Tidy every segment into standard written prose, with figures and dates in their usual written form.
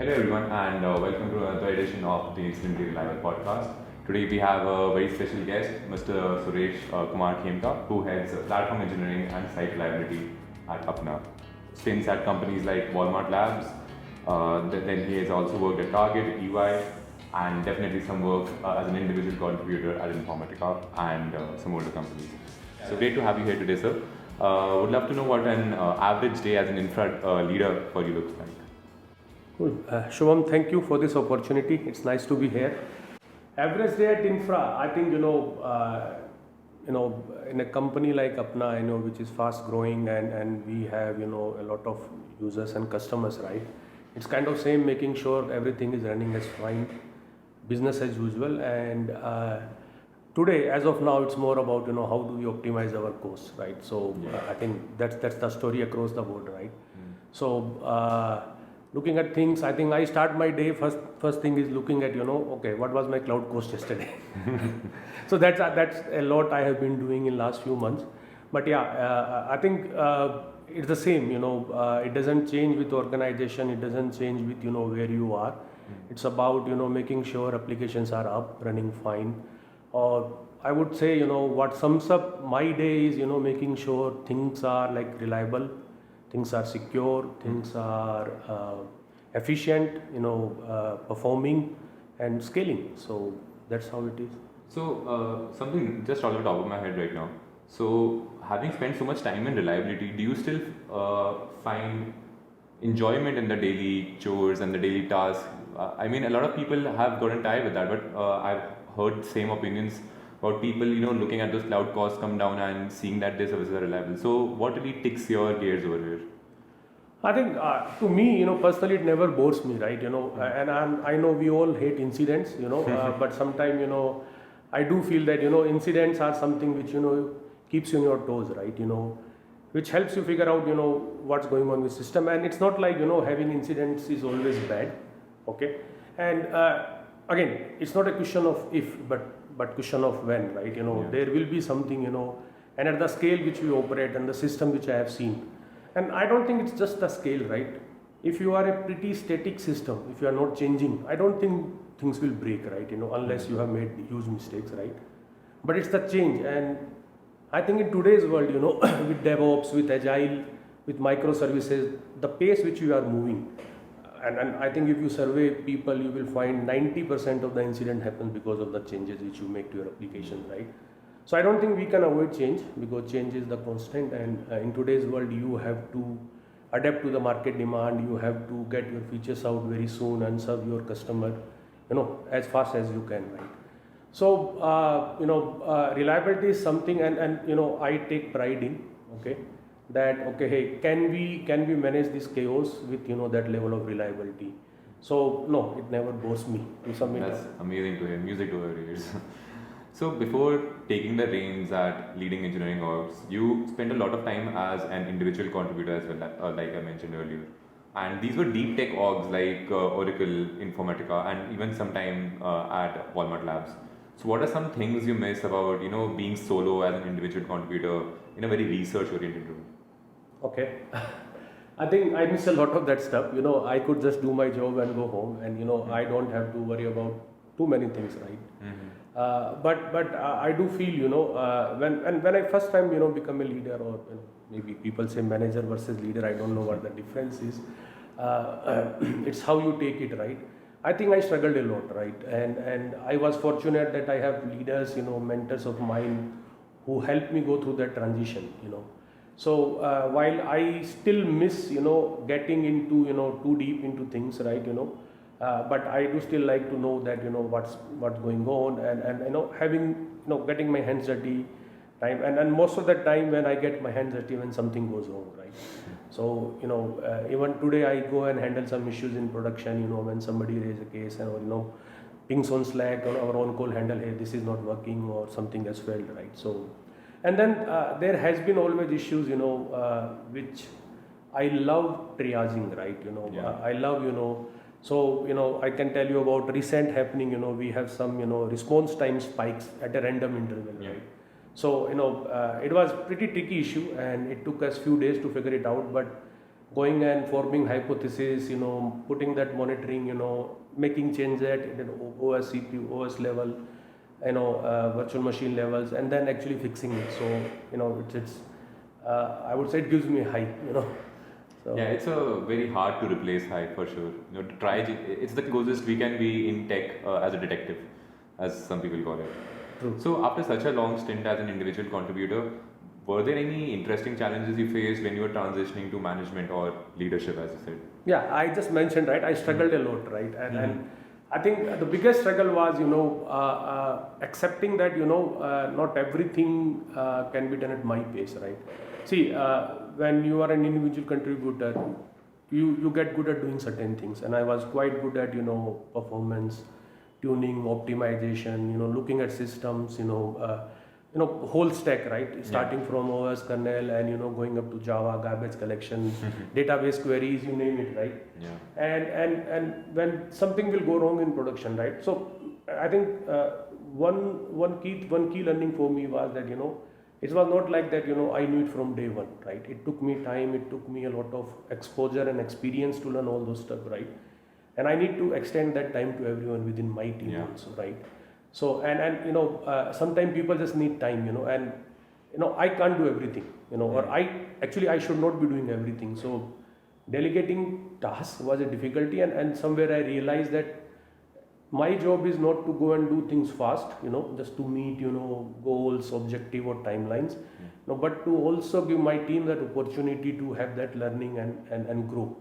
Hello everyone and welcome to another edition of the Incidentally Reliable podcast. Today we have a very special guest, Mr. Suresh Kumar Khemka, who heads platform engineering and site reliability at Apna. Stints at companies like Walmart Labs, then he has also worked at Target, EY, and definitely some work as an individual contributor at Informatica and some older companies. So great to have you here today, sir. Would love to know what an average day as an infra leader for you looks like. Cool. Shubham, thank you for this opportunity. It's nice to be here. Average day at infra, I think in a company like Apna, which is fast growing and we have a lot of users and customers, right? It's kind of same, making sure everything is running as fine, business as usual. And today, as of now, it's more about how do we optimize our costs, right? So I think that's the story across the board, right? So. Looking at things, I think I start my day, first thing is looking at, okay, what was my cloud cost yesterday? So that's a lot I have been doing in last few months. But yeah, I think it's the same, it doesn't change with organization, it doesn't change with, where you are. It's about, making sure applications are up, running fine. Or I would say, what sums up my day is, making sure things are like reliable, things are secure, things are efficient, performing and scaling. So that's how it is. So something just on the top of my head right now. So having spent so much time in reliability, do you still find enjoyment in the daily chores and the daily tasks? I mean, a lot of people have gotten tired with that, but I've heard same opinions about people, looking at those cloud costs come down and seeing that their services are reliable. So what really ticks your gears over here? I think to me, personally, it never bores me, right? And I know we all hate incidents, but sometimes, I do feel that, incidents are something which, keeps you on your toes, right? Which helps you figure out, what's going on with system. And it's not like, having incidents is always bad, okay? And again, it's not a question of if, but question of when, right? There will be something, and at the scale which we operate and the system which I have seen. And I don't think it's just the scale, right? If you are a pretty static system, if you are not changing, I don't think things will break, right? Unless you have made huge mistakes, right? But it's the change. And I think in today's world, with DevOps, with Agile, with microservices, the pace which you are moving, and I think if you survey people, you will find 90% of the incident happens because of the changes which you make to your application, right? So I don't think we can avoid change because change is the constant, and in today's world you have to adapt to the market demand, you have to get your features out very soon and serve your customer, as fast as you can, right? So, reliability is something and I take pride in, okay, that, okay, hey, can we manage this chaos with, that level of reliability? So, no, it never bores me to submit. That's amazing to hear, music to our ears. So before taking the reins at leading engineering orgs, you spent a lot of time as an individual contributor as well, like I mentioned earlier. And these were deep tech orgs like Oracle, Informatica, and even some time at Walmart Labs. So what are some things you miss about, being solo as an individual contributor in a very research-oriented role? Okay. I think I miss a lot of that stuff. I could just do my job and go home, and I don't have to worry about too many things, right? Mm-hmm. But I do feel, when I first time, become a leader, or maybe people say manager versus leader, I don't know what the difference is. It's how you take it, right? I think I struggled a lot, right? And I was fortunate that I have leaders, mentors of mine who helped me go through that transition, So while I still miss, getting into, too deep into things, right, but I do still like to know that what's going on and having getting my hands dirty time and most of the time when I get my hands dirty when something goes wrong, right? So even today I go and handle some issues in production, when somebody raises a case and pings on Slack or our on call handle, hey, this is not working or something has failed, right? So and then there has been always issues which I love triaging, right? I love So, I can tell you about recent happening, we have some, response time spikes at a random interval, right? So, it was pretty tricky issue and it took us few days to figure it out, but going and forming hypothesis, putting that monitoring, making change at OS CPU, OS level, virtual machine levels, and then actually fixing it. So it's I would say it gives me a high, So, Yeah, it's a very hard to replace high for sure. To try, it's the closest we can be in tech as a detective, as some people call it. True. So after such a long stint as an individual contributor, were there any interesting challenges you faced when you were transitioning to management or leadership, as you said? Yeah, I just mentioned, right, I struggled a lot, right, and I think the biggest struggle was, accepting that, not everything can be done at my pace, right. See, when you are an individual contributor, you get good at doing certain things, and I was quite good at, performance, tuning, optimization, looking at systems, whole stack, right? Starting from OS, kernel, and going up to Java, garbage collection, database queries, you name it, right? Yeah. And when something will go wrong in production, right? So I think one key learning for me was that it was not like that I knew it from day one, right? It took me time, it took me a lot of exposure and experience to learn all those stuff, right? And I need to extend that time to everyone within my team also, right? So and sometimes people just need time, and I can't do everything, or I should not be doing everything. So delegating tasks was a difficulty, and somewhere I realized that my job is not to go and do things fast, just to meet goals, objective or timelines, no, but to also give my team that opportunity to have that learning and grow.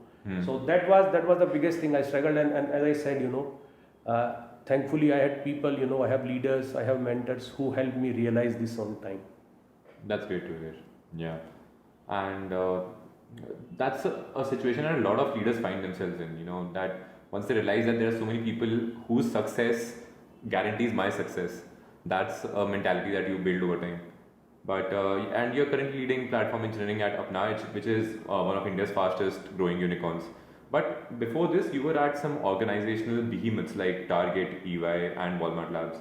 So that was the biggest thing I struggled, and as I said, thankfully I had people, I have leaders, I have mentors who helped me realize this on time. That's great to hear. Yeah. And that's a situation that a lot of leaders find themselves in, that once they realize that there are so many people whose success guarantees my success, that's a mentality that you build over time. But and you're currently leading platform engineering at Apna, which is one of India's fastest growing unicorns. But before this, you were at some organizational behemoths like Target, EY, and Walmart Labs.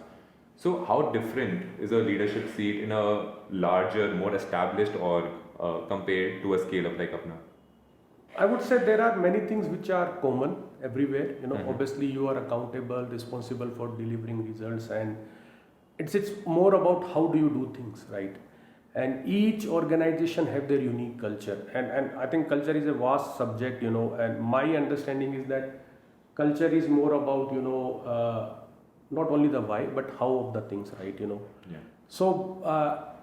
So, how different is a leadership seat in a larger, more established org compared to a scale up like Apna? I would say there are many things which are common everywhere. Obviously you are accountable, responsible for delivering results, and it's more about how do you do things, right? And each organization have their unique culture, and I think culture is a vast subject, and my understanding is that culture is more about not only the why but how of the things, right? Yeah. So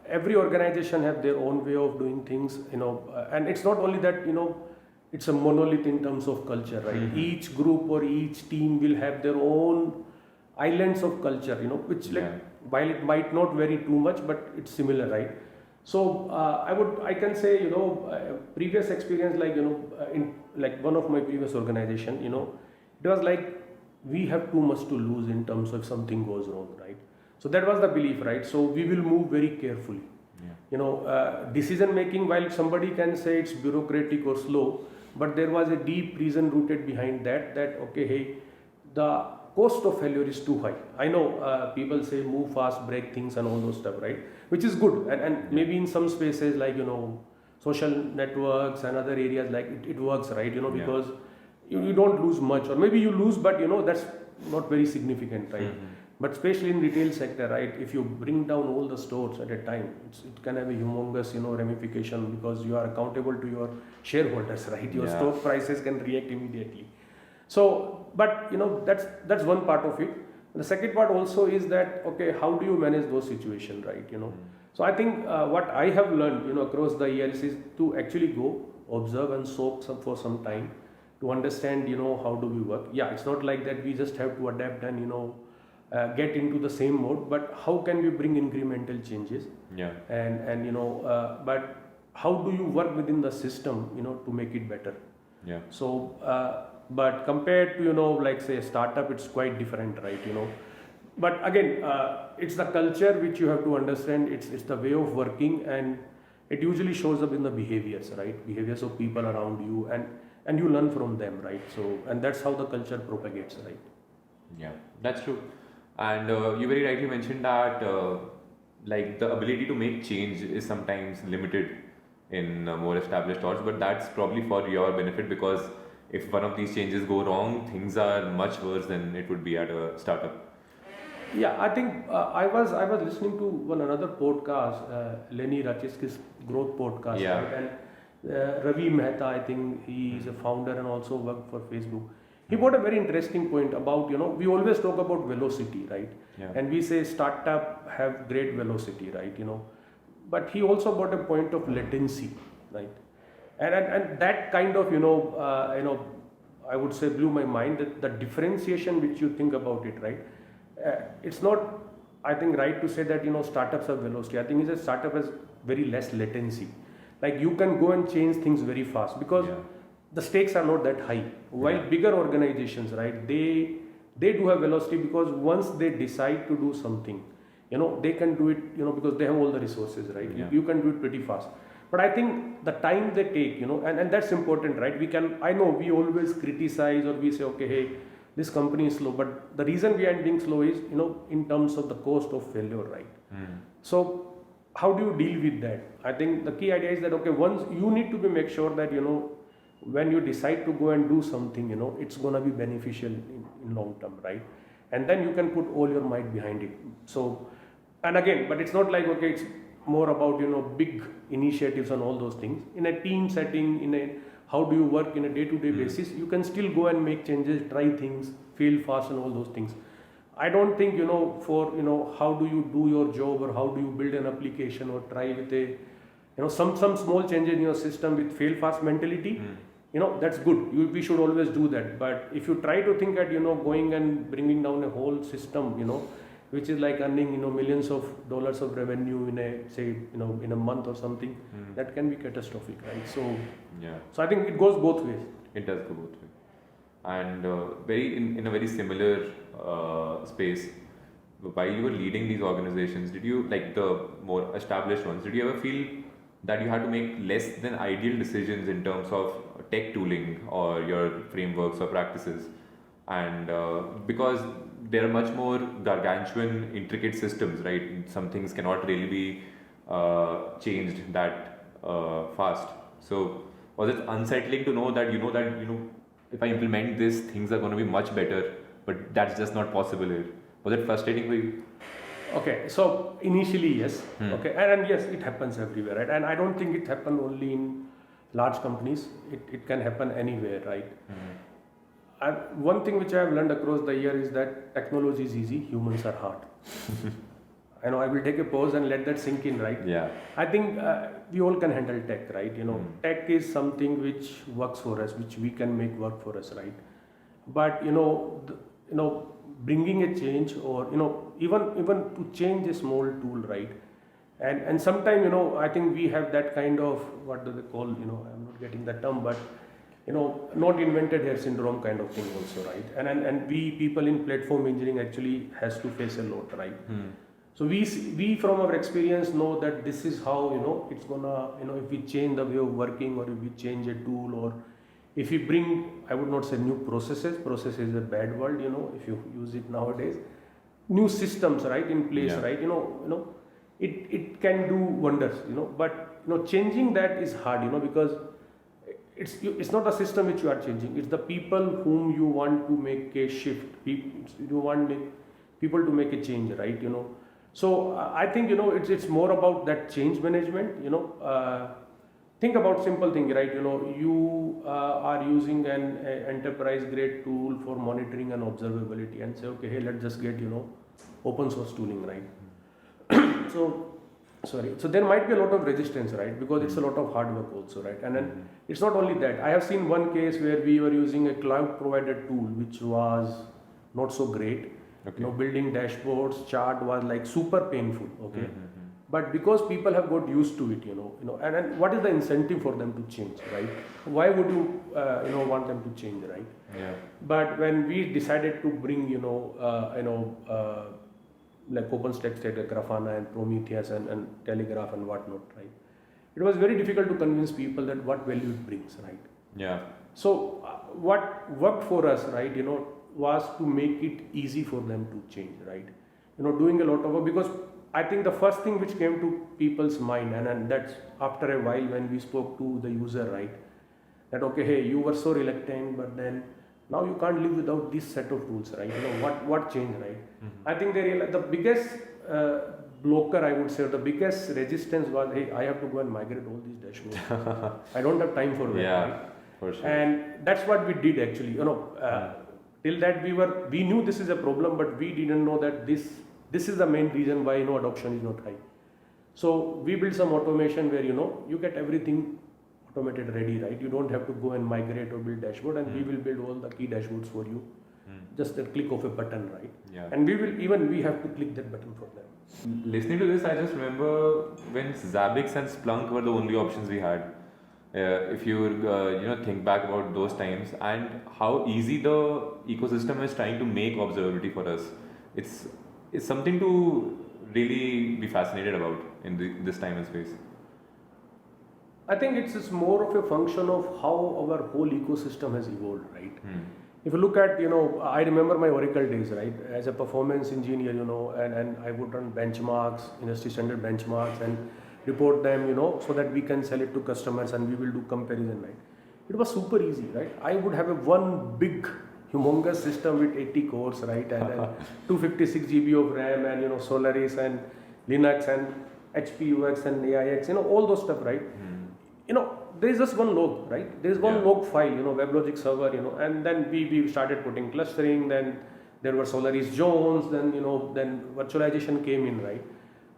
every organization have their own way of doing things, and it's not only that it's a monolith in terms of culture, right? Each group or each team will have their own islands of culture, which while it might not vary too much, but it's similar, right? So I can say previous experience, like in like one of my previous organization, it was like we have too much to lose in terms of something goes wrong, right? So that was the belief, right? So we will move very carefully. Decision making, while somebody can say it's bureaucratic or slow, but there was a deep reason rooted behind that okay, hey, the cost of failure is too high. I know people say move fast, break things and all those stuff, right? Which is good, and maybe in some spaces like social networks and other areas, like it works, right? Because you don't lose much, or maybe you lose, but that's not very significant, right? But especially in retail sector, right, if you bring down all the stores at a time, it can have a humongous ramification, because you are accountable to your shareholders, right? Your stock prices can react immediately. So, but that's one part of it. The second part also is that, okay, how do you manage those situations, right? So I think what I have learned across the years is to actually go observe and soak for some time to understand how do we work. Yeah, it's not like that we just have to adapt and get into the same mode, but how can we bring incremental changes? And but how do you work within the system to make it better? So but compared to like say a startup, it's quite different, right? But again, it's the culture which you have to understand. It's the way of working, and it usually shows up in the behaviors, right? Behaviors of people around you, and you learn from them, right? So, and that's how the culture propagates, right? Yeah, that's true. And you very rightly mentioned that like the ability to make change is sometimes limited in more established thoughts, but that's probably for your benefit because if one of these changes go wrong, things are much worse than it would be at a startup. Yeah, I think I was listening to one another podcast, Lenny Rachiski's growth podcast, Yeah. right? And Ravi Mehta, I think he is a founder and also worked for Facebook. He brought a very interesting point about, we always talk about velocity, right? Yeah. And we say startup have great velocity, right? But he also brought a point of latency, right? And that kind of, I would say blew my mind, that the differentiation which you think about it, right? It's not, I think, right to say that startups have velocity. I think it's a startup has very less latency. Like you can go and change things very fast because Yeah. the stakes are not that high. While Yeah. bigger organizations, right, they do have velocity because once they decide to do something, they can do it, because they have all the resources, right? Yeah. You can do it pretty fast. But I think the time they take, and that's important, right? I know we always criticize or we say, okay, hey, this company is slow, but the reason behind being slow is, in terms of the cost of failure, right? So how do you deal with that? I think the key idea is that, okay, once you need to make sure that, when you decide to go and do something, it's going to be beneficial in long term, right? And then you can put all your might behind it. So, and again, but it's not like, okay, it's more about, big initiatives and all those things. In a team setting, how do you work in a day-to-day basis, you can still go and make changes, try things, fail fast and all those things. I don't think, for, how do you do your job or how do you build an application or try with a, some small changes in your system with fail fast mentality, that's good. We should always do that. But if you try to think at, going and bringing down a whole system, which is like earning, millions of dollars of revenue in a, say, in a month or something, that can be catastrophic, right? So, Yeah. so I think it goes both ways. It does go both ways. And in a very similar space, while you were leading these organizations, did you, like the more established ones, did you ever feel that you had to make less than ideal decisions in terms of tech tooling or your frameworks or practices? And because there are much more gargantuan, intricate systems, right? Some things cannot really be changed that fast. So was it unsettling to know that if I implement this, things are going to be much better, but that's just not possible here? Was it frustrating for you? Okay, so initially, yes. Okay, and yes, it happens everywhere, right? And I don't think it happens only in large companies. It can happen anywhere, right? One thing which I have learned across the year is that technology is easy, humans are hard. I know I will take a pause and let that sink in, right? Yeah. I think we all can handle tech, right? Tech is something which works for us, which we can make work for us, right? But bringing a change or even to change a small tool, right? And sometimes I think we have that kind of, what do they call, I'm not getting the term, but not invented here syndrome kind of thing also, right? And we people in platform engineering actually has to face a lot, right? So we from our experience know that this is how it's gonna, if we change the way of working or if we change a tool or if we bring, I would not say new processes is a bad word, if you use it nowadays, new systems, right, in place, Yeah. right? It can do wonders, but changing that is hard, because it's not the system which you are changing, it's the people whom you want to make a shift, you want people to make a change, right? So I think it's more about that change management. Think about simple thing, right? You are using an enterprise grade tool for monitoring and observability and say, okay, hey, let's just get open source tooling, right? So there might be a lot of resistance, right? Because it's a lot of hard work also, right? And then it's not only that. I have seen one case where we were using a cloud provided tool which was not so great. Okay. Building dashboards, chart was like super painful. Okay. But because people have got used to it, and what is the incentive for them to change, right? Why would you, want them to change, right? Yeah. But when we decided to bring, like OpenStack, Grafana and Prometheus and Telegraph and whatnot, right? It was very difficult to convince people that what value it brings, right? Yeah. So what worked for us, right, was to make it easy for them to change, right? Doing a lot of work because I think the first thing which came to people's mind, and that's after a while when we spoke to the user, right? That okay, hey, you were so reluctant, but then now you can't live without this set of tools, right? What changed, right? I think they realized the biggest blocker, I would say, or the biggest resistance was, hey, I have to go and migrate all these dashboards. I don't have time for that. Yeah, right? for sure. And that's what we did actually. Till that we knew this is a problem, but we didn't know that this is the main reason why adoption is not high. So we built some automation where you get everything automated ready, right? You don't have to go and migrate or build dashboard, and we will build all the key dashboards for you. Just a click of a button, right? Yeah. And we have to click that button for them. Listening to this, I just remember when Zabbix and Splunk were the only options we had. If you think back about those times and how easy the ecosystem is trying to make observability for us, it's something to really be fascinated about in this time and space. I think it's more of a function of how our whole ecosystem has evolved, right? If you look at, I remember my Oracle days, right? As a performance engineer, and I would run benchmarks, industry standard benchmarks, and report them, so that we can sell it to customers and we will do comparison, right? It was super easy, right? I would have one big, humongous system with 80 cores, right? And 256 GB of RAM and, Solaris and Linux and HPUX and AIX, all those stuff, right? There is just one log, right? There is one log file, WebLogic server, and then we started putting clustering, then there were Solaris zones, then, then virtualization came in, right?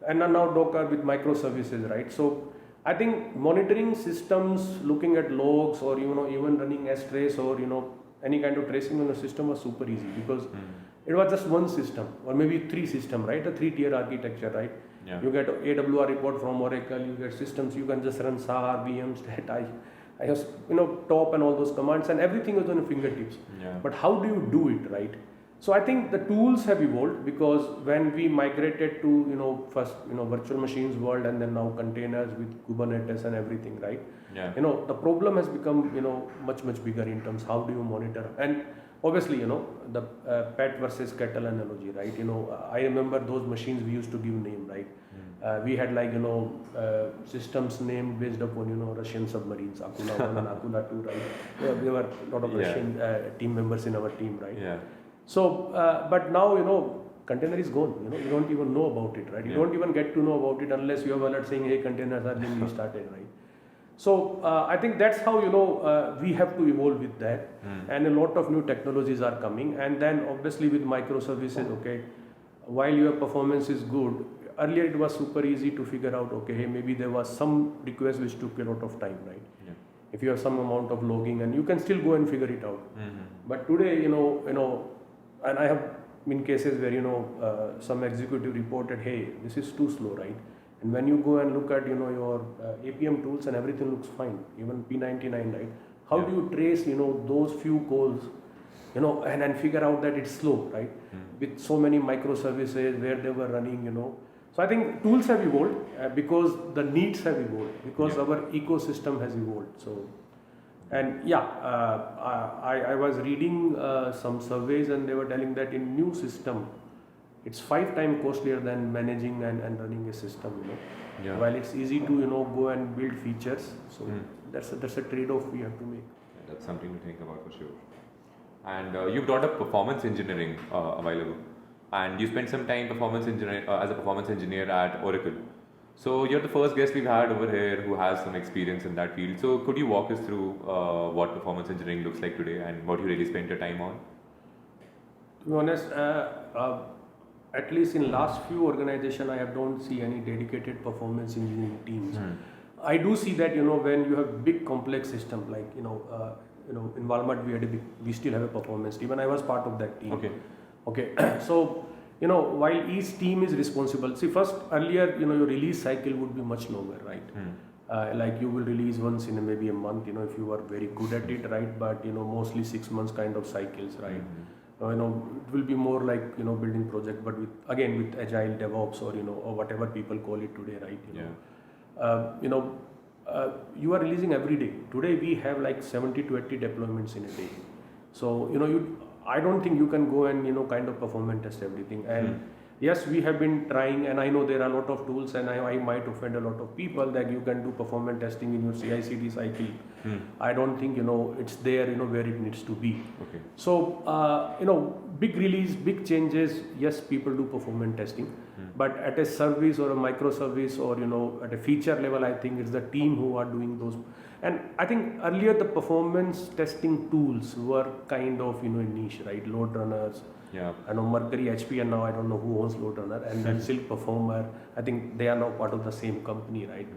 And now Docker with microservices, right? So I think monitoring systems, looking at logs, or, even running SREs or, any kind of tracing on a system was super easy because it was just one system or maybe three system, right? A 3-tier architecture, right? Yeah. You get AWR report from Oracle, you get systems, you can just run SAR, VM, stat, I have, top and all those commands, and everything is on your fingertips. Yeah. But how do you do it, right? So I think the tools have evolved because when we migrated to, first, virtual machines world and then now containers with Kubernetes and everything, right? Yeah. The problem has become, much, much bigger in terms how do you monitor. And obviously, the pet versus kettle analogy, right? I remember those machines we used to give name, right? We had like, systems named based upon, Russian submarines, Akula 1 and Akula 2, right? There were a lot of Russian team members in our team, right? Yeah. So, but now, container is gone, you don't even know about it, right? You don't even get to know about it unless you have alert saying, hey, containers are being restarted, right? So, I think that's how, we have to evolve with that. And a lot of new technologies are coming. And then obviously with microservices, okay, while your performance is good, earlier it was super easy to figure out, okay, hey, maybe there was some request which took a lot of time, right? Yeah. If you have some amount of logging and you can still go and figure it out. But today, and I have been cases where, some executive reported, hey, this is too slow, right? And when you go and look at, your APM tools and everything looks fine, even P99, right? How do you trace, those few calls, and figure out that it's slow, right? With so many microservices where they were running, So I think tools have evolved because the needs have evolved, because our ecosystem has evolved. So, and I was reading some surveys and they were telling that in new system, it's 5 times costlier than managing and running a system, While it's easy to, go and build features. So that's a trade-off we have to make. Yeah, that's something to think about for sure. And you brought up performance engineering a while ago. And you spent some time as a performance engineer at Oracle. So you're the first guest we've had over here who has some experience in that field. So could you walk us through what performance engineering looks like today and what you really spent your time on? To be honest, at least in last few organizations, I don't see any dedicated performance engineering teams. I do see that when you have big complex system like in Walmart we still have a performance team, and I was part of that team. Okay. So while each team is responsible. See, first earlier your release cycle would be much longer, right? Like you will release once in maybe a month. If you are very good at it, right? But mostly 6 months kind of cycles, right? It will be more like building project, but with agile DevOps or or whatever people call it today, right? You are releasing every day. Today we have like 70 to 80 deployments in a day. So I don't think you can go and kind of performance test everything. And yes, we have been trying, and I know there are a lot of tools, and I might offend a lot of people that you can do performance testing in your CI/CD cycle. I don't think it's there where it needs to be. Okay. So big release, big changes. Yes, people do performance testing, but at a service or a microservice or at a feature level, I think it's the team who are doing those. And I think earlier the performance testing tools were kind of a niche, right? Load runners. Yeah. I know Mercury, HP, and now I don't know who owns Load Runner, and then Silk Performer. I think they are now part of the same company, right?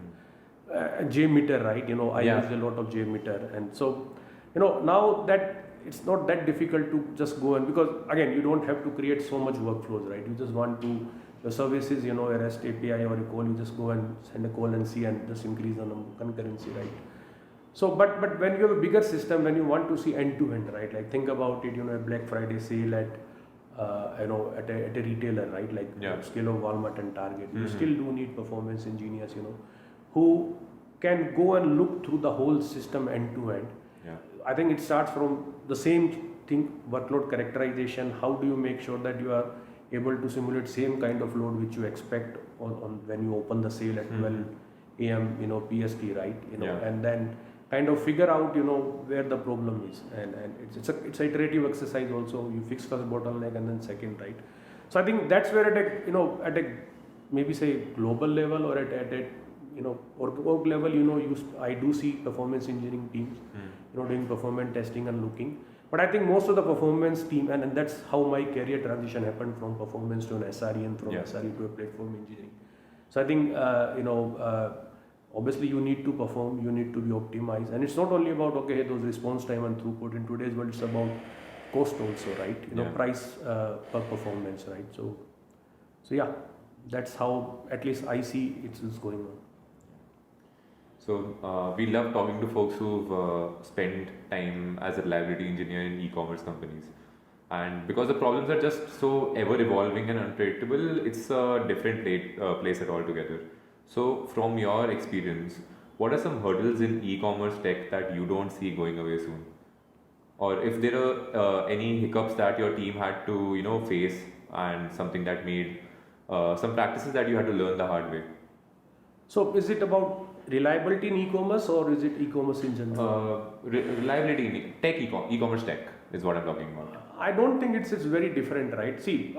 JMeter, right? I use a lot of JMeter, and so now that it's not that difficult to just go and, because again you don't have to create so much workflows, right? You just want to your services, a REST API or a call, you just go and send a call and see and just increase the concurrency, right? So, but when you have a bigger system, when you want to see end to end, right? Like think about it, a Black Friday sale at at a retailer, right? Like scale of Walmart and Target. You still do need performance engineers, who can go and look through the whole system end to end. I think it starts from the same thing, workload characterization. How do you make sure that you are able to simulate same kind of load which you expect on when you open the sale at 12 a.m. PST, right? And then kind of figure out where the problem is, and it's an iterative exercise also. You fix first bottleneck and then second, right? So I think that's where at a maybe say global level or at a org level, I do see performance engineering teams doing performance testing and looking. But I think most of the performance team, and that's how my career transition happened from performance to an SRE and from SRE to a platform engineering. So I think obviously you need to perform, you need to be optimized, and it's not only about those response time and throughput. In today's world, it's about cost also, right? Price per performance, right? So yeah, that's how at least I see it's going on. So we love talking to folks who've spent time as a reliability engineer in e-commerce companies, and because the problems are just so ever evolving and unpredictable, it's a different place altogether. So from your experience, what are some hurdles in e-commerce tech that you don't see going away soon? Or if there are any hiccups that your team had to face, and something that made some practices that you had to learn the hard way? So is it about reliability in e-commerce, or is it e-commerce in general? Reliability in e-commerce tech is what I'm talking about. I don't think it's very different, right? See,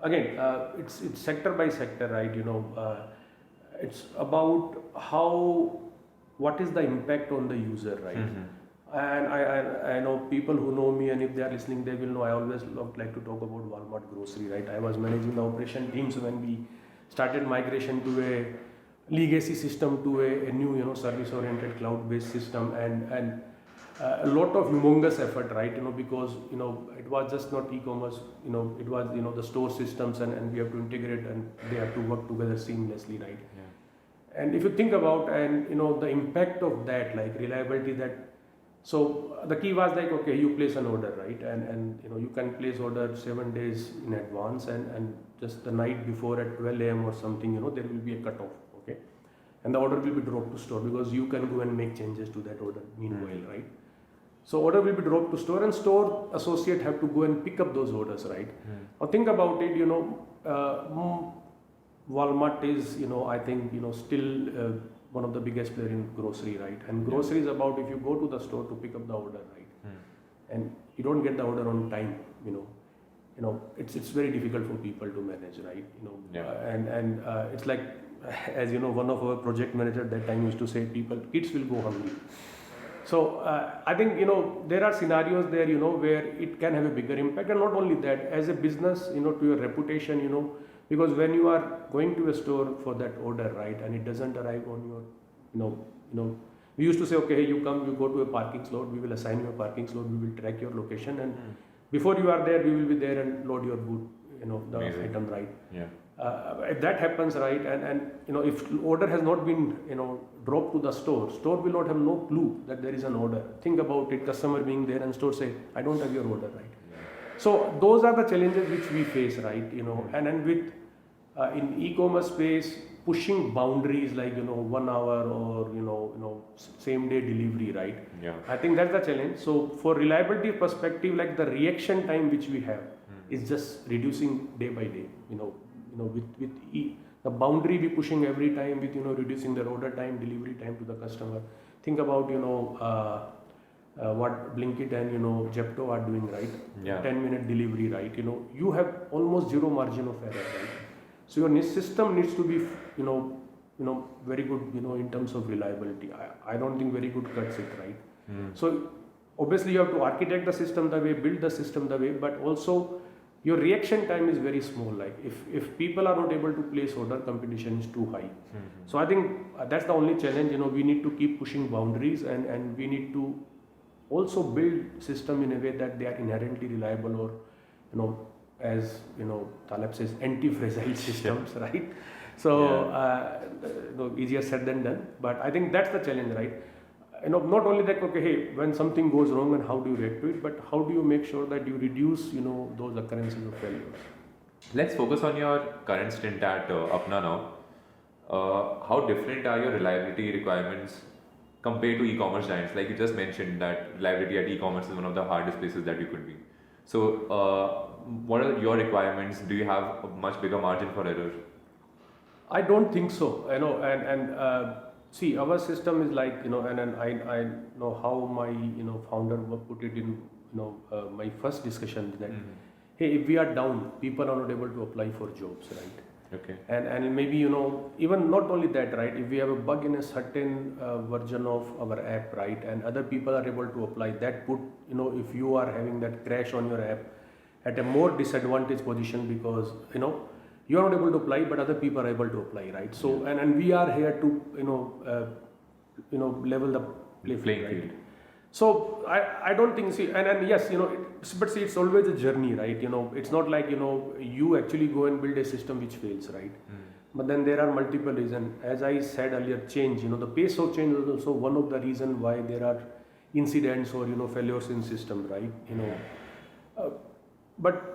again, it's sector by sector, right? It's about what is the impact on the user, right? And I know people who know me, and if they are listening, they will know I always like to talk about Walmart grocery, right? I was managing the operation teams when we started migration to a legacy system to a new service-oriented cloud-based system, and a lot of humongous effort, right? Because it was just not e-commerce, it was the store systems, and we have to integrate and they have to work together seamlessly, right? And if you think about the impact of that, like reliability, so the key was like, okay, you place an order, right? And you can place order 7 days in advance, and just the night before at 12 a.m. or something, there will be a cutoff, okay? And the order will be dropped to store, because you can go and make changes to that order meanwhile, right? So order will be dropped to store, and store associate have to go and pick up those orders, right? Now think about it, Walmart is, I think, still one of the biggest player in grocery, right? And grocery is about if you go to the store to pick up the order, right? And you don't get the order on time, it's very difficult for people to manage, right? And it's like, as one of our project manager at that time used to say, kids will go hungry. So I think there are scenarios there where it can have a bigger impact, and not only that, as a business to your reputation, because when you are going to a store for that order, right, and it doesn't arrive on your we used to say, okay, you go to a parking slot, we will assign you a parking slot, we will track your location, and before you are there, we will be there and load your boot, the item, right? If that happens, right, and if order has not been dropped to the store will not have no clue that there is an order. Think about it, customer being there and store say, I don't have your order, right? So those are the challenges which we face, right? And with in e-commerce space, pushing boundaries like 1 hour or same day delivery, right? I think that's the challenge. So for reliability perspective, like the reaction time which we have it's just reducing day by day. The boundary we pushing every time with reducing the order time, delivery time to the customer. Think about what Blinkit and Zepto are doing, right? 10-minute delivery, right? You have almost zero margin of error, right? So your system needs to be very good in terms of reliability. I don't think very good cuts it, right? So obviously you have to architect the system the way, build the system the way, but also your reaction time is very small. Like if people are not able to place order, competition is too high. So I think that's the only challenge. We need to keep pushing boundaries, and we need to also build system in a way that they are inherently reliable, or as Taleb says, anti-fragile systems, right? So easier said than done, but I think that's the challenge, right? Not only that, okay, hey, when something goes wrong and how do you react to it, but how do you make sure that you reduce those occurrences of failures. Let's focus on your current stint at Apna now. How different are your reliability requirements compared to e-commerce giants? Like you just mentioned that reliability at e-commerce is one of the hardest places that you could be. So what are your requirements? Do you have a much bigger margin for error? I don't think so. See, our system is like, and I know how my founder put it in my first discussion that hey, if we are down, people are not able to apply for jobs, right? Okay. And maybe even not only that, right? If we have a bug in a certain version of our app, right, and other people are able to apply, that put if you are having that crash on your app at a more disadvantaged position because you are not able to apply, but other people are able to apply, right? So and we are here to level the playing field. So I don't think, see, and yes, but see, it's always a journey, right? It's not like you actually go and build a system which fails, right? But then there are multiple reasons. As I said earlier, change, the pace of change is also one of the reasons why there are incidents or failures in system, right? But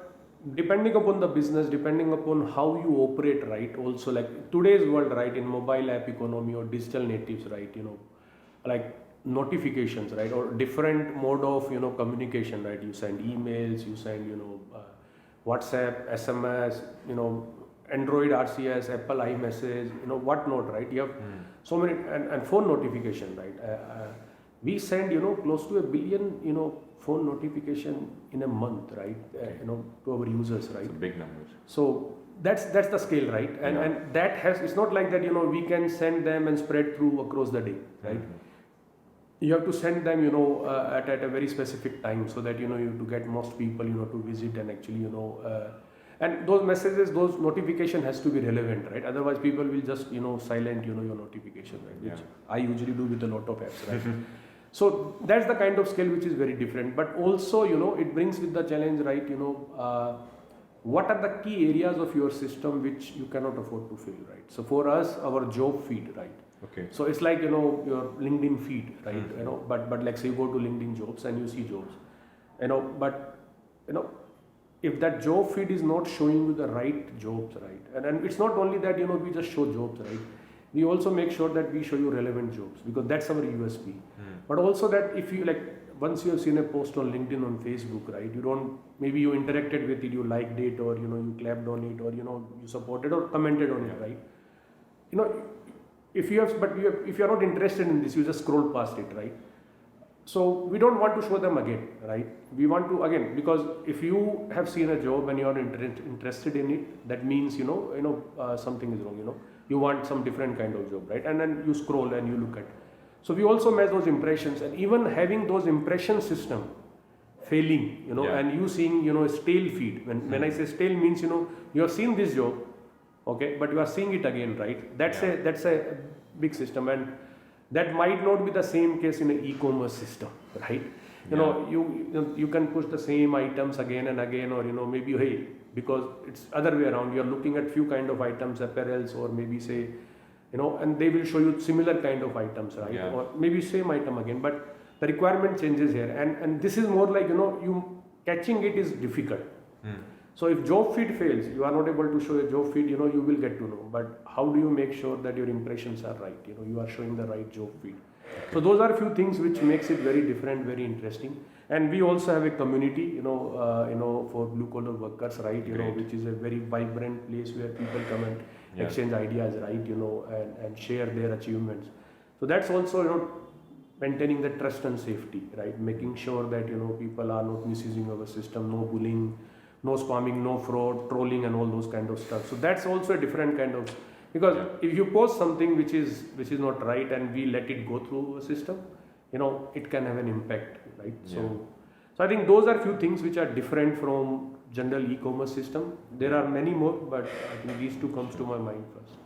depending upon the business, depending upon how you operate, right? Also, like today's world, right, in mobile app economy or digital natives, right? Like notifications, right, or different mode of communication, right? You send emails, you send WhatsApp, SMS, Android RCS, Apple iMessage, whatnot, right? You have so many, and phone notification, right? We send close to 1 billion phone notification in a month, right? To our users, right? It's a big number. So that's the scale, right? And that has, it's not like that we can send them and spread through across the day, right? You have to send them at a very specific time so that you have to get most people to visit and actually and those messages, those notification has to be relevant, right? Otherwise people will just silent your notification, right? Which I usually do with a lot of apps, right? So that's the kind of scale which is very different, but also it brings with the challenge, right? What are the key areas of your system which you cannot afford to fail, right? So for us, our job feed, right? Okay. So it's like your LinkedIn feed, right? But like say you go to LinkedIn jobs and you see jobs, but if that job feed is not showing you the right jobs, right? And it's not only that we just show jobs, right? We also make sure that we show you relevant jobs because that's our USP. But also that if you once you have seen a post on LinkedIn, on Facebook, right? Maybe you interacted with it, you liked it, or you clapped on it, or you supported or commented on it, right? If you are not interested in this, you just scroll past it, right? So we don't want to show them again, right? We want to again, because if you have seen a job and you are interested in it, that means something is wrong. You want some different kind of job, right? And then you scroll and you look at. So we also measure those impressions, and even having those impression system failing, and you seeing a stale feed. When I say stale means you have seen this job, okay, but you are seeing it again, right? That's a big system, and that might not be the same case in an e-commerce system, right? You can push the same items again and again, or maybe because it's other way around. You're looking at few kind of items, apparels, or maybe say and they will show you similar kind of items, right? Or maybe same item again, but the requirement changes here, and this is more like you catching it is difficult. So if job feed fails, you are not able to show a job feed, you will get to know. But how do you make sure that your impressions are right? You are showing the right job feed. So those are a few things which makes it very different, very interesting. And we also have a community, for blue collar workers, right? Great. Which is a very vibrant place where people come and Yeah. exchange ideas, right? And share their achievements. So that's also, maintaining the trust and safety, right? Making sure that, people are not misusing our system, no bullying, no spamming, no fraud, trolling, and all those kind of stuff. So that's also a different kind of, because Yeah. if you post something which is not right and we let it go through a system, it can have an impact, right? Yeah. So I think those are few things which are different from general e-commerce system. There are many more, but I think these two comes to my mind first.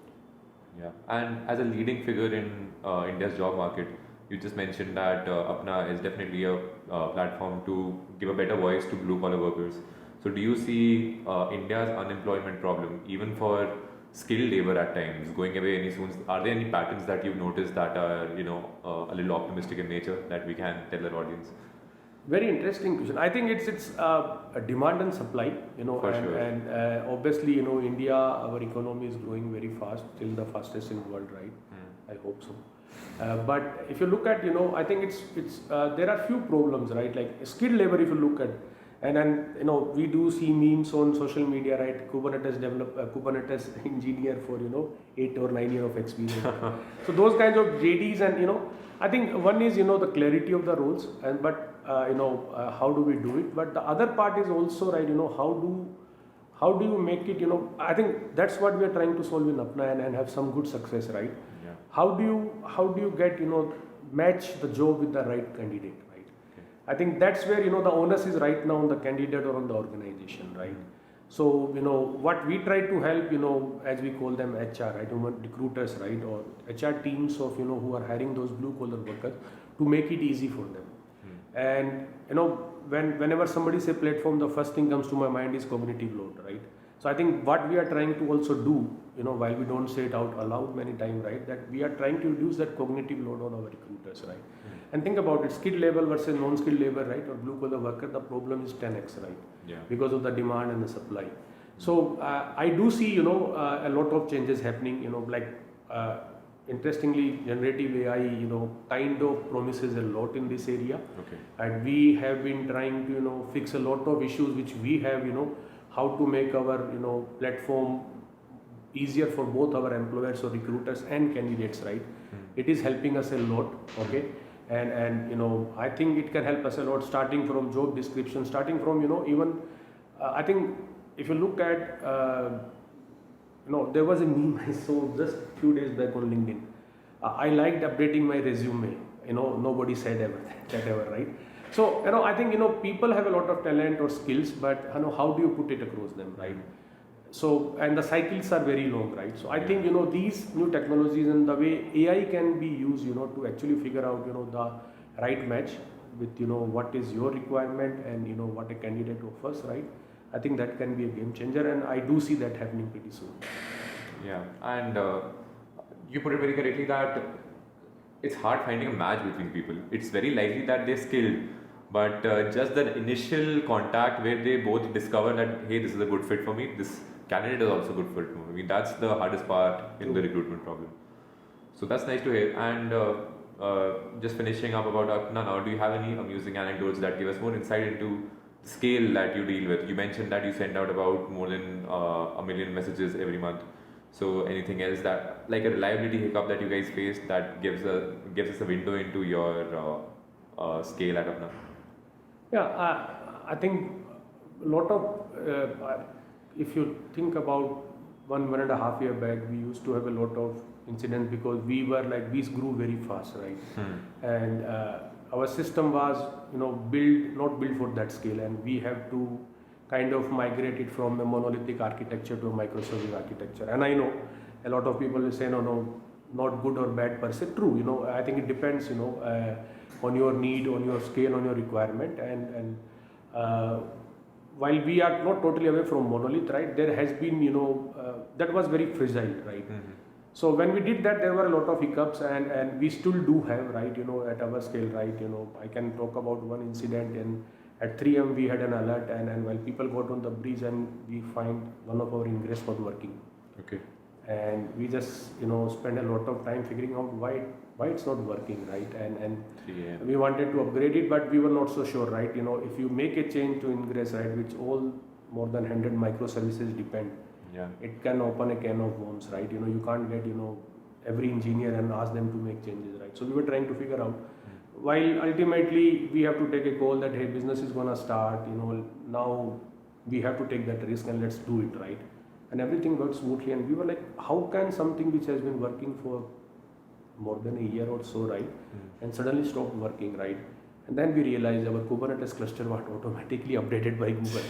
Yeah, and as a leading figure in India's job market, you just mentioned that Apna is definitely a platform to give a better voice to blue collar workers. So, do you see India's unemployment problem, even for skilled labor at times, going away any soon? Are there any patterns that you've noticed that are, a little optimistic in nature that we can tell our audience? Very interesting question. I think it's a demand and supply, For sure. and obviously, India, our economy is growing very fast, still the fastest in the world, right? I hope so. But if you look at, I think it's there are few problems, right? Like skilled labor, if you look at, and then we do see memes on social media, right? Kubernetes engineer for 8 or 9 years of experience. So those kinds of JDs, and I think one is the clarity of the roles, and but how do we do it? But the other part is also, right, how do you make it, I think that's what we are trying to solve in Apna, and have some good success, right? Yeah. How do you get match the job with the right candidate, right? Okay. I think that's where the onus is right now on the candidate or on the organization, right? So what we try to help, as we call them HR, right, human recruiters, right, or HR teams of who are hiring those blue collar workers, to make it easy for them. And whenever somebody say platform, the first thing comes to my mind is cognitive load, right? So I think what we are trying to also do, while we don't say it out aloud many times, right, that we are trying to reduce that cognitive load on our recruiters, right? And think about it, skilled labor versus non-skilled labor, right, or blue collar worker, the problem is 10x, right? Yeah. Because of the demand and the supply. So I do see, a lot of changes happening, interestingly, generative AI, kind of promises a lot in this area. Okay. And we have been trying to, fix a lot of issues which we have, how to make our, platform easier for both our employers or recruiters and candidates, right? It is helping us a lot, okay? And I think it can help us a lot, starting from job description, starting from, even, I think if you look at, there was a meme I saw just few days back on LinkedIn. I liked updating my resume. Nobody said ever, right? So I think people have a lot of talent or skills, but how do you put it across them, right? So, and the cycles are very long, right? So I think these new technologies and the way AI can be used, to actually figure out the right match with what is your requirement and what a candidate offers, right? I think that can be a game changer, and I do see that happening pretty soon. Yeah, and you put it very correctly that it's hard finding a match between people. It's very likely that they're skilled, but just that initial contact where they both discover that, hey, this is a good fit for me, this candidate is also good fit for me. I mean, that's the hardest part in the recruitment problem. So that's nice to hear. And just finishing up about Apna now, do you have any amusing anecdotes that give us more insight into the scale that you deal with? You mentioned that you send out about more than 1 million messages every month. So anything else that, like a reliability hiccup that you guys face, that gives us a window into your scale at Apna? Yeah, I think a lot of, if you think about 1.5 years back, we used to have a lot of incidents because we grew very fast, right? And our system was, not built for that scale, and we have to kind of migrate it from a monolithic architecture to a microservice architecture. And I know a lot of people will say, no, not good or bad per se. True, I think it depends, on your need, on your scale, on your requirement, and while we are not totally away from monolith, right, there has been, that was very fragile, right? So when we did that, there were a lot of hiccups, and we still do have, right, at our scale, right, I can talk about one incident, and at 3 a.m. we had an alert, and while people got on the bridge, and we find one of our ingress not working. Okay. and we just spend a lot of time figuring out why it's not working, right? And Yeah. we wanted to upgrade it, but we were not so sure, right? If you make a change to Ingress, right, which all more than 100 microservices depend, Yeah. it can open a can of worms, right? You can't get every engineer and ask them to make changes, right? So we were trying to figure out, while ultimately we have to take a call that hey, business is gonna start, now we have to take that risk and let's do it, right? And everything worked smoothly, and we were like, how can something which has been working for more than a year or so, right, and suddenly stopped working, right? And then we realized our Kubernetes cluster was automatically updated by Google.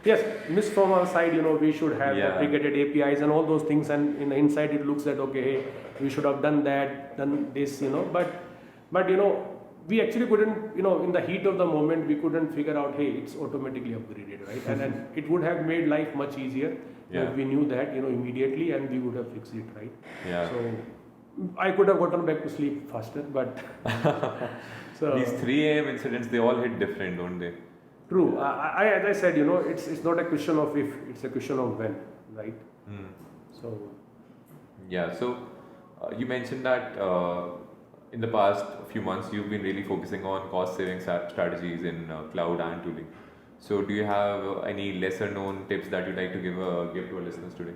Yes, miss from our side, we should have Yeah. deprecated APIs and all those things, and in the inside it looks that okay, hey, we should have done that, done this, but we actually couldn't, in the heat of the moment, we couldn't figure out, hey, it's automatically upgraded, right? And then it would have made life much easier Yeah. if we knew that, immediately, and we would have fixed it, right? Yeah. So I could have gotten back to sleep faster, but so These 3 a.m. incidents, they all hit different, don't they? true. As I said, it's not a question of if, it's a question of when, right? So Yeah, so you mentioned that in the past few months you've been really focusing on cost saving strategies in cloud and tooling. So do you have any lesser known tips that you'd like to give to our listeners today?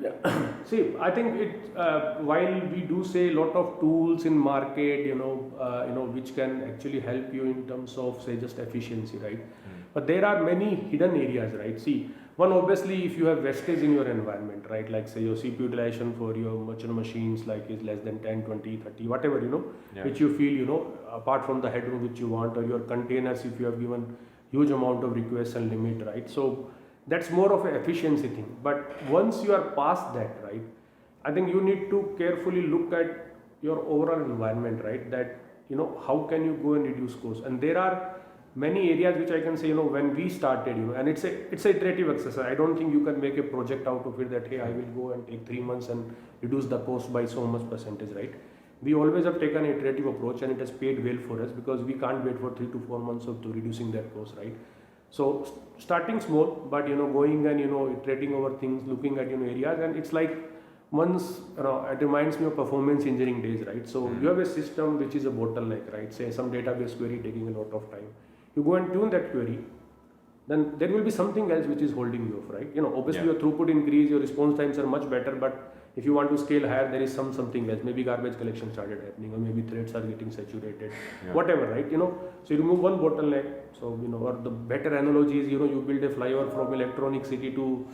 yeah. See, I think while we do say a lot of tools in market, which can actually help you in terms of say just efficiency, right? But there are many hidden areas, right? See, one, obviously, if you have wastage in your environment, right? Like say your CPU utilization for your virtual machines like is less than 10, 20, 30, whatever, Yeah. which you feel, apart from the headroom which you want, or your containers if you have given huge amount of requests and limit, right? So that's more of an efficiency thing. But once you are past that, right, I think you need to carefully look at your overall environment, right? That, how can you go and reduce costs? And there are many areas which I can say, when we started, and it's a iterative exercise. I don't think you can make a project out of it that, hey, I will go and take 3 months and reduce the cost by so much percentage, right? We always have taken an iterative approach, and it has paid well for us because we can't wait for 3 to 4 months to reducing that cost, right? So starting small, but going and iterating over things, looking at areas, and it's like once it reminds me of performance engineering days, right? So you have a system which is a bottleneck, right? Say some database query taking a lot of time. You go and tune that query, then there will be something else which is holding you off, right? Obviously Yeah. your throughput increase, your response times are much better, but if you want to scale higher, there is something else. Maybe garbage collection started happening, or maybe threads are getting saturated, Yeah. whatever, right? So you remove one bottleneck. So or the better analogy is you build a flyover from Electronic City to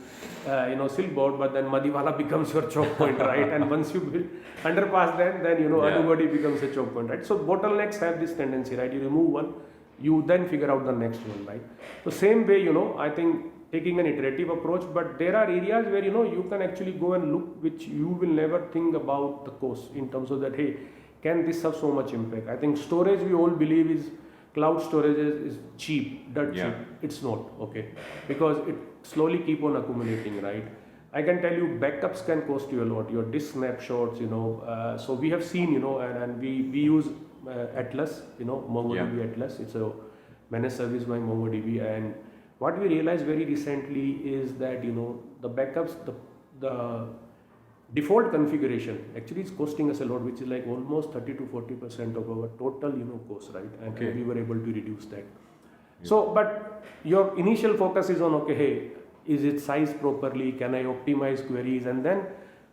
Silkboard, but then Madiwala becomes your choke point, right? And once you build underpass, then Yeah. Adubadi becomes a choke point, right? So bottlenecks have this tendency, right? You remove one, you then figure out the next one, right? So same way, I think taking an iterative approach, but there are areas where you can actually go and look, which you will never think about the cost in terms of that, hey, can this have so much impact? I think storage, we all believe is cloud storage is cheap, dirt Yeah. cheap. It's not, okay, because it slowly keep on accumulating, right? I can tell you backups can cost you a lot, your disk snapshots, so we have seen, and we use Atlas, MongoDB Yeah. Atlas. It's a managed service by MongoDB, and what we realized very recently is that the backups, the default configuration actually is costing us a lot, which is like almost 30 to 40% of our total cost, right? And Okay. we were able to reduce that. So, but your initial focus is on, okay, hey, is it sized properly? Can I optimize queries? And then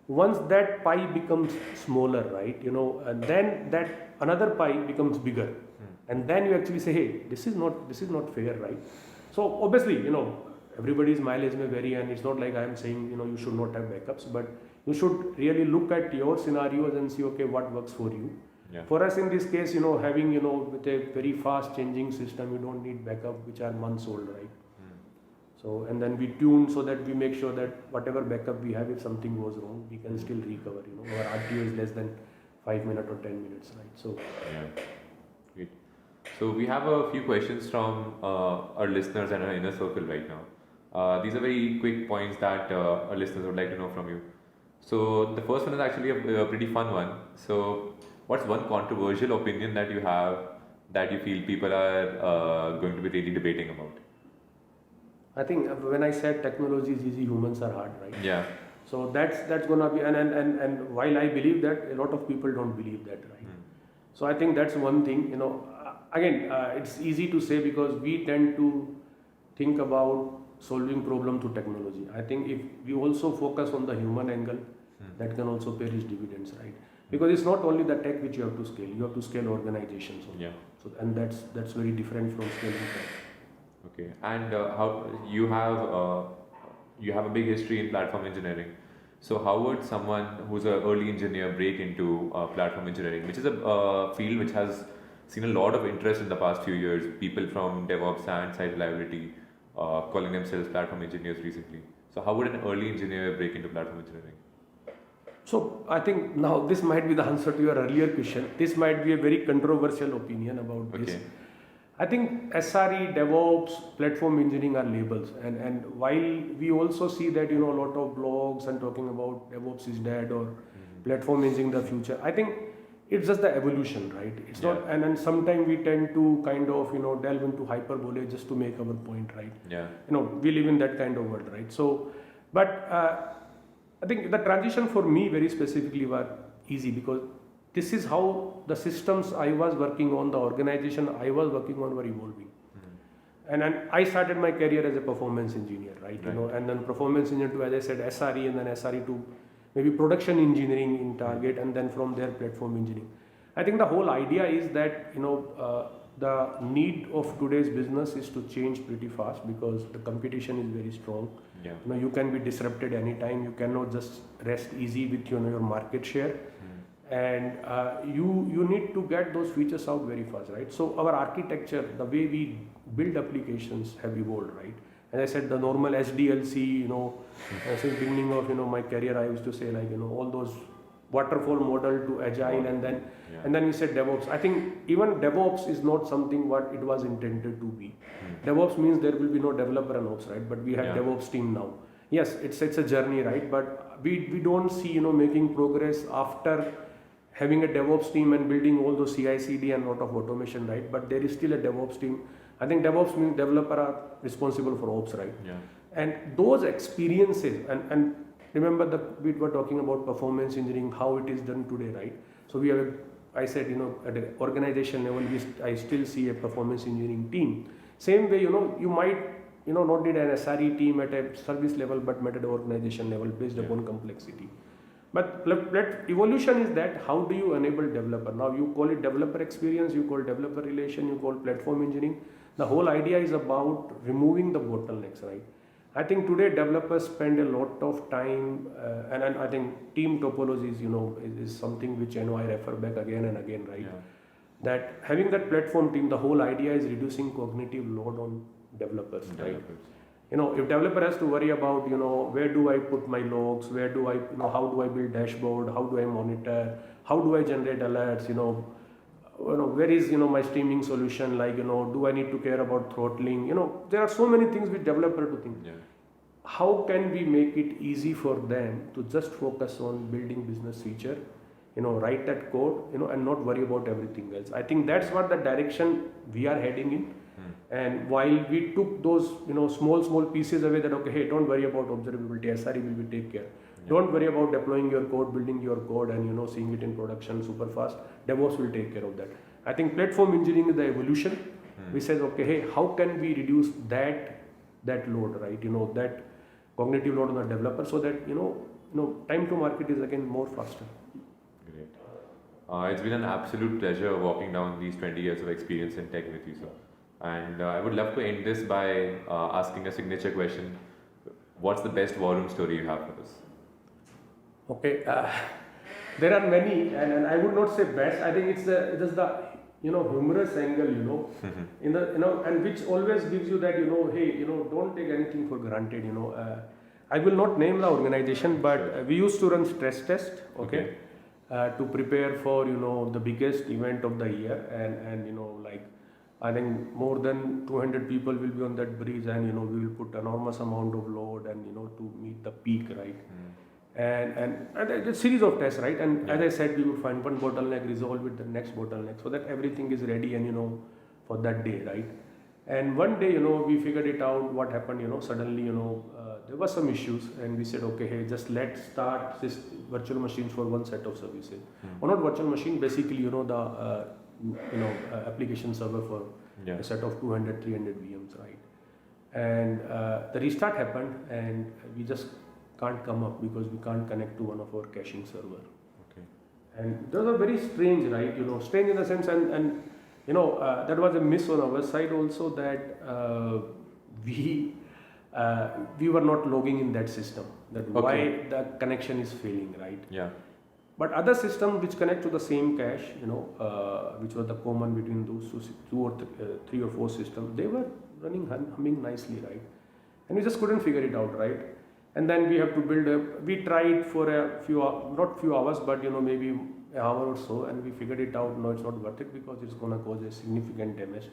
once that pie becomes smaller, right, and then that another pie becomes bigger, and then you actually say, hey, this is not fair, right? So obviously, everybody's mileage may vary, and it's not like I am saying you should not have backups, but you should really look at your scenarios and see, okay, what works for you. Yeah. For us in this case, having with a very fast changing system, you don't need backup which are months old, right? So, and then we tune so that we make sure that whatever backup we have, if something goes wrong, we can still recover. Our RTO is less than 5 minutes or 10 minutes, right? So, Yeah. Great. So we have a few questions from our listeners and our inner circle right now. These are very quick points that our listeners would like to know from you. So the first one is actually a pretty fun one. So what's one controversial opinion that you have that you feel people are going to be really debating about? I think when I said technology is easy, humans are hard, right? Yeah. So that's gonna be, and while I believe that, a lot of people don't believe that, right? So I think that's one thing. Again, it's easy to say because we tend to think about solving problem through technology. I think if we also focus on the human angle, that can also pay rich dividends, right? Because it's not only the tech which you have to scale; you have to scale organizations also. Yeah. So and that's very different from scaling tech. Okay. And how you have a big history in platform engineering. So how would someone who's an early engineer break into platform engineering, which is a field which has seen a lot of interest in the past few years? People from DevOps and site reliability calling themselves platform engineers recently. So how would an early engineer break into platform engineering? So I think now this might be the answer to your earlier question. This might be a very controversial opinion about this. Okay. I think SRE, DevOps, platform engineering are labels, and while we also see that a lot of blogs and talking about DevOps is dead or platform engineering the future. I think it's just the evolution, right? It's not, and sometimes we tend to kind of delve into hyperbole just to make our point, right? Yeah. We live in that kind of world, right? So, but I think the transition for me very specifically was easy because this is how the systems I was working on, the organization I was working on were evolving. And I started my career as a performance engineer, right? And then performance engineer to, as I said, SRE, and then SRE to maybe production engineering in target, and then from there platform engineering. I think the whole idea is that the need of today's business is to change pretty fast because the competition is very strong. Yeah. You can be disrupted anytime. You cannot just rest easy with your market share, and you need to get those features out very fast, right? So our architecture, the way we build applications have evolved, right? As I said, the normal SDLC, since beginning of my career, I used to say all those waterfall model to agile, and then we said DevOps. I think even DevOps is not something what it was intended to be. DevOps means there will be no developer and ops, right? But we have DevOps team now. Yes, it's a journey, right? But we don't see making progress after having a DevOps team and building all those CI/CD and lot of automation, right? But there is still a DevOps team. I think DevOps means developer are responsible for ops, right? Yeah. And those experiences, and remember we were talking about performance engineering, how it is done today, right? So we have, I said, at an organization level, I still see a performance engineering team. Same way, you might, not need an SRE team at a service level, but at an organization level based upon complexity. But evolution is that how do you enable developer? Now you call it developer experience, you call developer relation, you call platform engineering. The whole idea is about removing the bottlenecks, right? I think today developers spend a lot of time, and I think team topologies, is something which I refer back again and again, right? Yeah. That having that platform team, the whole idea is reducing cognitive load on developers, right? If developer has to worry about, where do I put my logs, where do I, how do I build dashboard, how do I monitor, how do I generate alerts, where is, my streaming solution, like, do I need to care about throttling, there are so many things with developer to think. Yeah. How can we make it easy for them to just focus on building business feature, write that code, and not worry about everything else. I think that's what the direction we are heading in. And while we took those, small pieces away that, okay, hey, don't worry about observability, SRE will be take care. Yeah. Don't worry about deploying your code, building your code, and, seeing it in production super fast. DevOps will take care of that. I think platform engineering is the evolution. We said, okay, hey, how can we reduce that load, right? That cognitive load on the developer so that, time to market is again more faster. Great. It's been an absolute pleasure walking down these 20 years of experience in tech with you, sir. And I would love to end this by asking a signature question. What's the best warroom story you have for us? Okay, there are many, and I would not say best. I think it is the humorous angle, in the and which always gives you that hey, don't take anything for granted. I will not name the organization, but we used to run stress test, okay. To prepare for the biggest event of the year, and like I think more than 200 people will be on that bridge, and we will put enormous amount of load, and to meet the peak, right? And a series of tests, right? And as I said, we will find one bottleneck, resolve with the next bottleneck, so that everything is ready and for that day, right? And one day, we figured it out. What happened? Suddenly, there were some issues, and we said, okay, hey, just let's start this virtual machines for one set of services. Or not virtual machine, basically, the application server for a set of 200, 300 VMs, right? And the restart happened, and we just can't come up because we can't connect to one of our caching server. Okay. And those are very strange, right? Strange in the sense, and that was a miss on our side also, that we were not logging in that system. That why the connection is failing, right? Yeah. But other systems which connect to the same cache, which was the common between those two or three or four systems, they were running humming nicely, right? And we just couldn't figure it out, right? And then we have to build up. We tried for a few, not few hours, but maybe an hour or so, and we figured it out. No, it's not worth it because it's gonna cause a significant damage,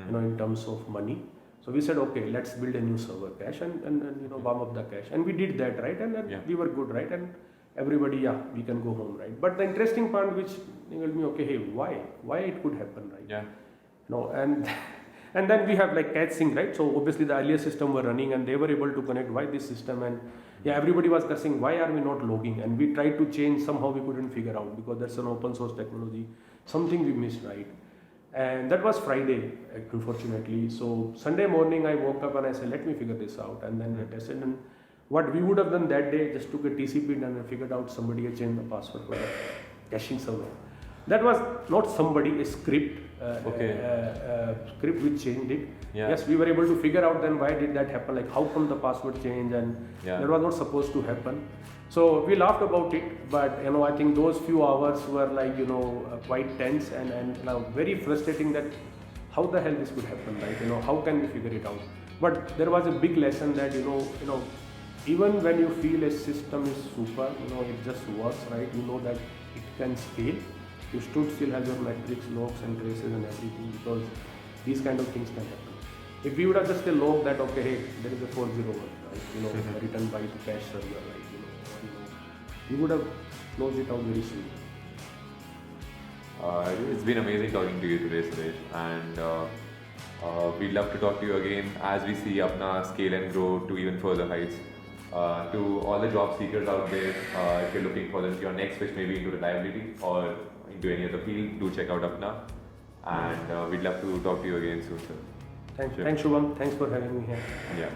in terms of money. So we said, okay, let's build a new server cache and warm up the cache, and we did that, right? And then we were good, right? And everybody, we can go home, right? But the interesting part, which told me, okay, hey, why it could happen, right? Yeah. And then we have like cache sync, right? So obviously the earlier system were running and they were able to connect. Why this system? And everybody was cursing, why are we not logging? And we tried to change, somehow we couldn't figure out because that's an open source technology. Something we missed, right? And that was Friday, unfortunately. So Sunday morning I woke up and I said, let me figure this out. And then I tested, and what we would have done that day, just took a TCP and I figured out somebody had changed the password for the caching server. That was not somebody, a script. Script which changed it. Yes, we were able to figure out then why did that happen, like how come the password changed, and that was not supposed to happen. So we laughed about it, but I think those few hours were like quite tense and very frustrating, that how the hell this could happen, right? How can we figure it out? But there was a big lesson that even when you feel a system is super, it just works, right? You know that it can scale. You should still have your metrics, logs and traces and everything, because these kind of things can happen. If we would have just a log that, okay, hey, there is a 401, right? Written by the cache server, right? We would have closed it out very soon. It's been amazing talking to you today, Suresh, and we'd love to talk to you again as we see Apna scale and grow to even further heights. To all the job seekers out there, if you're looking for your next switch, maybe into reliability or into any other field, do check out Apna, and we'd love to talk to you again soon, sir. Thanks, Shubham. Thanks for having me here. Yeah.